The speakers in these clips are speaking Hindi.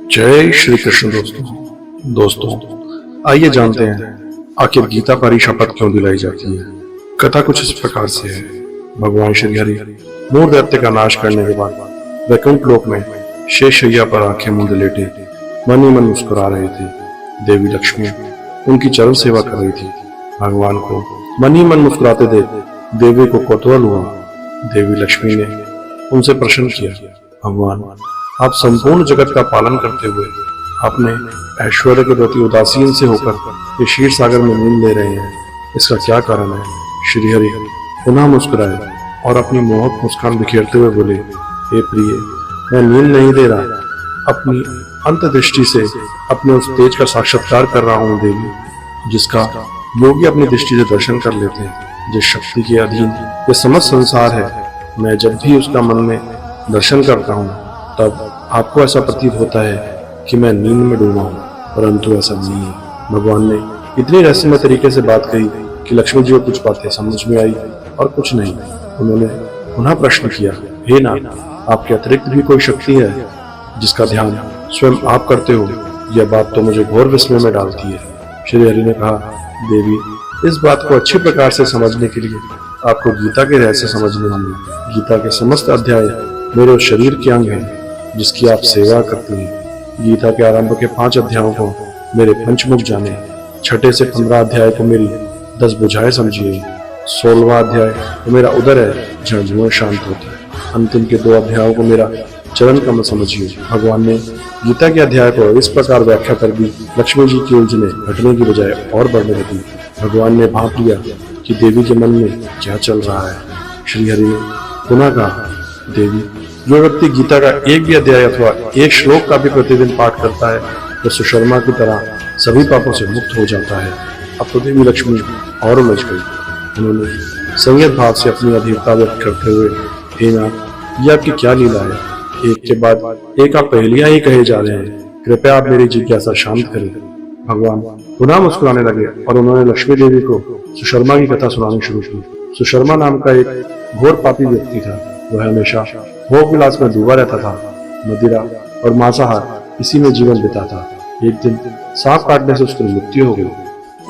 जय श्री कृष्ण। दोस्तों आइए जानते हैं आखिर गीता पर ही शपथ क्यों दिलाई जाती है। कथा कुछ इस प्रकार से है। भगवान श्री हरि मूर दैत्य का नाश करने के बाद वैकुंठ लोक में शेषैया पर आंखें मूंद लेटे मन ही मन मुस्कुरा रहे थे। देवी लक्ष्मी उनकी चरण सेवा कर रही थी। भगवान को मन ही मन मुस्कुराते देख देवी को कौतूहल हुआ। देवी लक्ष्मी ने उनसे प्रश्न किया, भगवान आप संपूर्ण जगत का पालन करते हुए अपने ऐश्वर्य के प्रति उदासीन से होकर ये क्षीर सागर में नींद ले रहे हैं, इसका क्या कारण है? श्री हरि पुनः मुस्कुराए और अपनी मोहक मुस्कान बिखेरते हुए बोले, हे प्रिय, मैं नींद नहीं दे रहा, अपनी अंतर्दृष्टि से अपने उस तेज का साक्षात्कार कर रहा हूँ देवी, जिसका योगी अपनी दृष्टि से दर्शन कर लेते हैं। जिस शक्ति के अधीन ये समस्त संसार है, मैं जब भी उसका मन में दर्शन करता हूँ तब आपको ऐसा प्रतीत होता है कि मैं नींद में डूबा हूँ, परंतु ऐसा नहीं है। भगवान ने इतनी रहस्यमय तरीके से बात कही कि लक्ष्मी जी को कुछ बातें समझ में आई और कुछ नहीं। उन्होंने पुनः प्रश्न किया, हे नाथ, आपके अतिरिक्त भी कोई शक्ति है जिसका ध्यान स्वयं आप करते हो? यह बात तो मुझे घोर विस्मय में डालती है। श्री हरि ने कहा, देवी, इस बात को अच्छी प्रकार से समझने के लिए आपको गीता के रहस्य समझने होंगे। गीता के समस्त अध्याय मेरे उस शरीर के अंग हैं जिसकी आप सेवा करती हैं। गीता के आरंभ के 5 अध्यायों को मेरे पंचमुख जाने, छठे से 15 अध्याय को मेरी 10 भुजाएं समझिए, 16वां अध्याय तो मेरा उदर है जहाँ जीवन शांत होता है, अंतिम के 2 अध्यायों को मेरा चरण कमल समझिए। भगवान ने गीता के अध्याय को इस प्रकार व्याख्या कर दी, लक्ष्मी जी की उलझने घटने की बजाय और बढ़ने लगी। भगवान ने भांप लिया कि देवी के मन में क्या चल रहा है। श्री हरि ने पुनः कहा, देवी, जो व्यक्ति गीता का एक भी अध्याय अथवा एक श्लोक का भी प्रतिदिन पाठ करता है तो सुशर्मा की तरह सभी पापों से मुक्त हो जाता है। अब तो देवी लक्ष्मी और उलझ गई। उन्होंने संयत भाव से अपनी अधीरता व्यक्त करते हुए, हे नाथ, ये आपकी क्या लीला है? एक के बाद एक आप पहेलियां ही कहे जा रहे हैं, कृपया आप मेरी जिज्ञासा शांत करें। भगवान पुनः मुस्कुराने लगे और उन्होंने लक्ष्मी देवी को सुशर्मा की कथा सुनानी शुरू की। सुशर्मा नाम का एक घोर पापी व्यक्ति था। वह हमेशा भोग विलास में डूबा रहता था, मदिरा और मांसाहार इसी में जीवन बिताता। एक दिन सांप काटने से उसकी मृत्यु हो गई।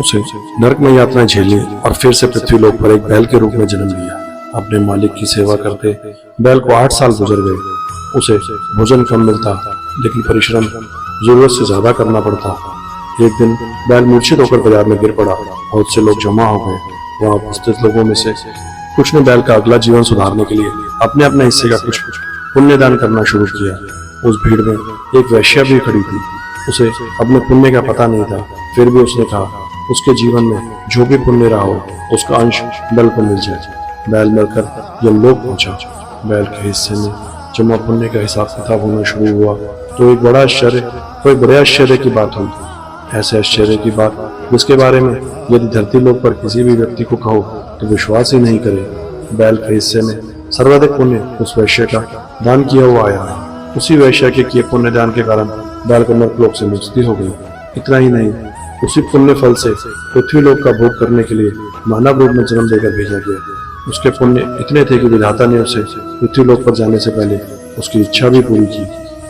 उसे नरक में यातनाएं झेली और फिर से पृथ्वी लोक पर एक बैल के रूप में जन्म लिया। अपने मालिक की सेवा करते बैल को 8 साल गुजर गए। उसे भोजन कम मिलता, लेकिन परिश्रम जरूरत से ज्यादा करना पड़ता। एक दिन बैल मूर्छित होकर बाजार में गिर पड़ा। बहुत से लोग जमा हो गए। वहां उपस्थित लोगों में से कुछ ने बैल का अगला जीवन सुधारने के लिए अपने अपने हिस्से का कुछ पुण्य दान करना शुरू किया। उस भीड़ में एक वैश्या भी खड़ी थी। उसे अपने पुण्य का पता नहीं था, फिर भी उसने कहा उसके जीवन में जो भी पुण्य रहा हो उसका अंश बैल को मिल जाए। बैल मरकर यमलोक पहुंचा। बैल के हिस्से में जमा पुण्य का हिसाब किताब होना शुरू हुआ तो एक बड़े आश्चर्य की बात हुई। ऐसे आश्चर्य की बात जिसके बारे में यदि धरती लोक पर किसी भी व्यक्ति को कहो तो विश्वास ही नहीं करे। बैल के हिस्से में सर्वाधिक पुण्य उस वैश्य का दान किया हुआ आया है। उसी वैश्य के किए पुण्य दान के कारण बैल को नरकलोक से मुक्ति हो गई। इतना ही नहीं, उसी पुण्य फल से पृथ्वी लोक का भोग करने के लिए मानव रूप में जन्म देकर भेजा गया। उसके पुण्य इतने थे कि विधाता ने उसे पृथ्वी लोक पर जाने से पहले उसकी इच्छा भी पूरी की।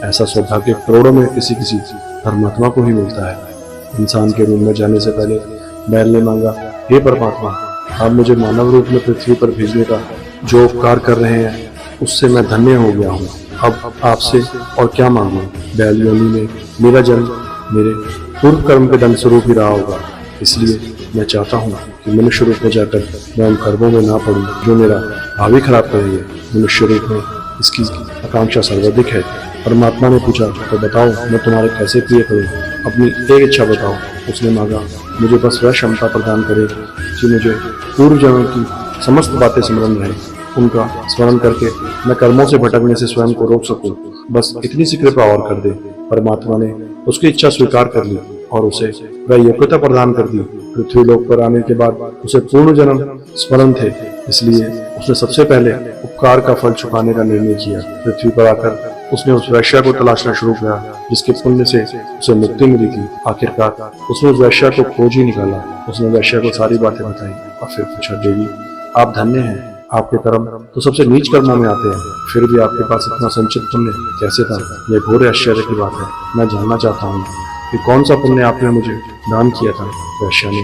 ऐसा सौभाग्य करोड़ों में किसी धर्मात्मा को ही मिलता है। इंसान के रूप में जाने से पहले बैल ने मांगा, हे परमात्मा, आप मुझे मानव रूप में पृथ्वी पर भेजने का जो उपकार कर रहे हैं उससे मैं धन्य हो गया हूँ। अब आपसे और क्या मांगूं? बैल योनि में मेरा जन्म मेरे पूर्व कर्म के दंड स्वरूप ही रहा होगा, इसलिए मैं चाहता हूँ कि मनुष्य रूप में जाकर मैं उन कर्मों में ना पड़ूं जो मेरा भावी खराब करेंगे। मनुष्य रूप में इसकी आकांक्षा सर्वाधिक है। परमात्मा ने पूछा, तो बताओ मैं तुम्हारे कैसे प्रिय करूं? अपनी एक इच्छा बताओ। उसने मांगा, मुझे बस वह क्षमता प्रदान करे कि मुझे पूर्व जन्म की समस्त बातें स्मरण रहे। उनका स्मरण करके मैं कर्मों से भटकने से स्वयं को रोक सकूं। बस इतनी सी कृपा और कर दे। परमात्मा ने उसकी इच्छा स्वीकार कर ली और उसे वह योग्यता प्रदान कर दी। पृथ्वी लोक पर आने के बाद उसे पूर्ण जन्म स्मरण थे, इसलिए उसने सबसे पहले उपकार का फल चुकाने का निर्णय किया। पृथ्वी पर आकर उसने उस वैश्या को तलाशना शुरू किया जिसके पुण्य से उसे मुक्ति मिली थी। आखिरकार उसने उस वैश्या को खोज ही निकाला। उसने वैश्या को सारी बातें बताई और फिर पूछा, देवी, आप धन्य हैं, आपके कर्म तो सबसे नीच कर्मों में आते हैं, फिर भी आपके पास इतना संचित पुण्य कैसे था, यह घोर आश्चर्य की बात है। मैं जानना चाहता हूँ कि कौन सा पुण्य आपने मुझे दान किया था। वैश्या ने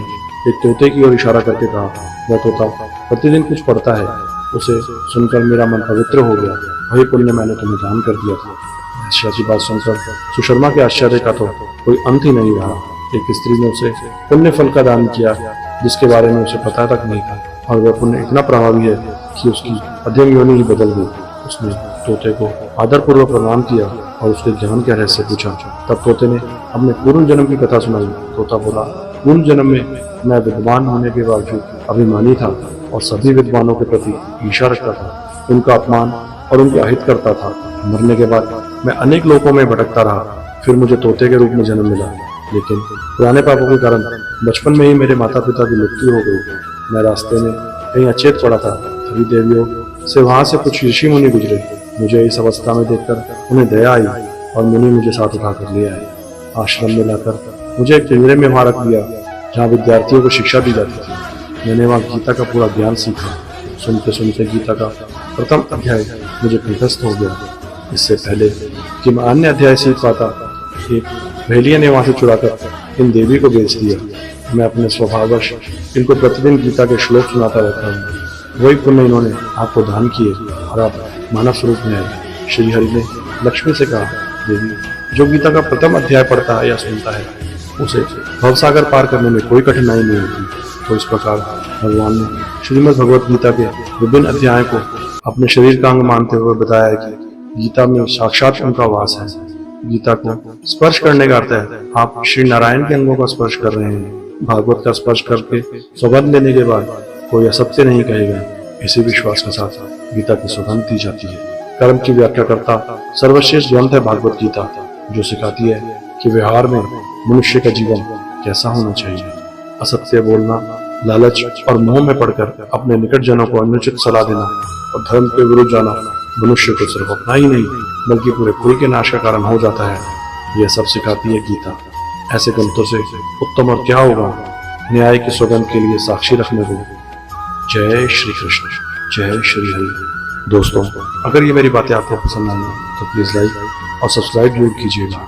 एक तोते की ओर इशारा करके कहा। वह तोता प्रतिदिन कुछ पढ़ता है, उसे सुनकर मेरा मन पवित्र हो गया। वही पुण्य मैंने तुम्हें दान कर दिया था। वैश्या की बात सुनकर सुशर्मा के आश्चर्य का तो कोई अंत ही नहीं रहा। एक स्त्री ने उसे पुण्य फल का दान किया जिसके बारे में उसे पता तक नहीं था, और वह पुण्य इतना प्रभावी है कि उसकी अध्ययन योनि ही बदल गई। उसने तोते को आदरपूर्वक प्रणाम किया और उसके ज्ञान के रहस्य पूछा। तब तोते ने अपने पूर्व जन्म की कथा सुनाई। तोता बोला, पूर्व जन्म में मैं विद्वान होने के बावजूद अभिमानी था और सभी विद्वानों के प्रति ईर्ष्या रखता था, उनका अपमान और उनके अहित करता था। मरने के बाद मैं अनेक लोकों में भटकता रहा। फिर मुझे तोते के रूप में जन्म मिला, लेकिन पुराने पापों के कारण बचपन में ही मेरे माता पिता की मृत्यु हो गई। मैं रास्ते में कहीं अचेत पड़ा था, तभी देवियों से वहां से कुछ ऋषि मुनि गुजरे। मुझे इस अवस्था में देखकर उन्हें दया आई और मुनि मुझे साथ उठाकर ले आए। आश्रम में लाकर मुझे एक पिंजरे में वहां रख दिया जहाँ विद्यार्थियों को शिक्षा दी जाती थी। मैंने वहाँ गीता का पूरा ज्ञान सीखा। सुनते सुनते गीता का प्रथम अध्याय मुझे कंठस्थ हो गया। इससे पहले कि मैं अन्य अध्याय सीख पाता, एक भेलिया ने वहां से चुराकर इन देवी को बेच दिया। मैं अपने स्वभाववश इनको प्रतिदिन गीता के श्लोक सुनाता रहता हूँ। वही पुण्य इन्होंने आपको दान किए और आप मानव स्वरूप में आए। श्री हरि ने लक्ष्मी से कहा, देवी, जो गीता का प्रथम अध्याय पढ़ता है या सुनता है उसे भवसागर पार करने में कोई कठिनाई नहीं होती। तो इस प्रकार भगवान ने श्रीमद् भगवत गीता के विभिन्न अध्यायों को अपने शरीर का अंग मानते हुए बताया है कि गीता में साक्षात उनका वास है। गीता को स्पर्श करने का अर्थ है आप श्री नारायण के अंगों का स्पर्श कर रहे हैं। भागवत का स्पर्श करके सौगंध लेने के बाद कोई असत्य नहीं कहेगा। इसी विश्वास के साथ गीता की सौगंध दी जाती है। कर्म की व्याख्या करता सर्वश्रेष्ठ ग्रंथ है भागवत गीता, जो सिखाती है कि व्यवहार में मनुष्य का जीवन कैसा होना चाहिए। असत्य बोलना, लालच और मोह में पड़कर अपने निकट जनों को अनुचित सलाह देना और धर्म के विरुद्ध जाना मनुष्य को सिर्फ अपना ही नहीं बल्कि पूरे कुल के नाश का कारण हो जाता है। यह सब सिखाती है गीता। ऐसे ग्रंथों से उत्तम और क्या होगा न्याय की सौगंध के लिए साक्षी रखने को। जय श्री कृष्ण, जय श्री हरि। दोस्तों, अगर ये मेरी बातें आपको पसंद आई तो प्लीज लाइक और सब्सक्राइब जरूर कीजिएगा।